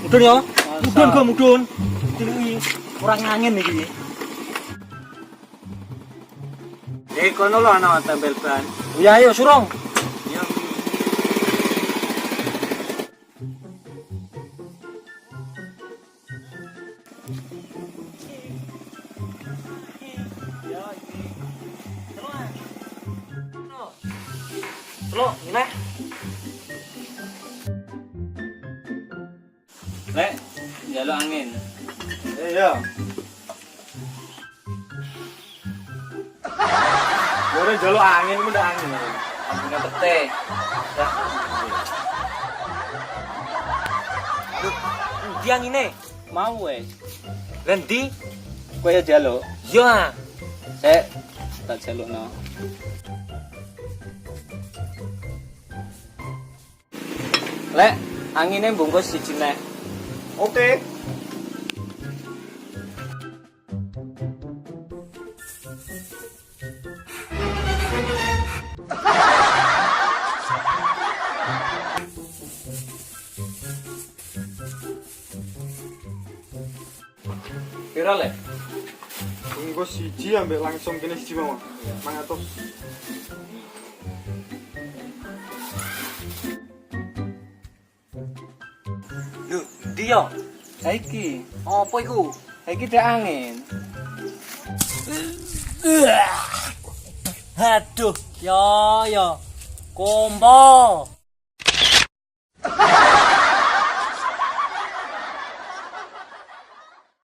Mudun ya. Mudun go mudun. Iki kurang angin iki. Kono lho ana tempel ban. Ya ayo surong. Ya. Lo, ini. Lek, jaluk angin. Iya. Ora jaluk angin ku ndak angin. Angin pete. Ndi angine? Mau wes. Lendi? Kowe ya jaluk. Yo ah. Sek, tak jalukno. Lek, angine bungkus siji nek. Oke. Pira lek? Bungkus siji ambek langsung kene siji mawon. 500. Lho, ndi yo? Saiki, Apa iku? saiki dek angin. Aduh, yo. Kombo.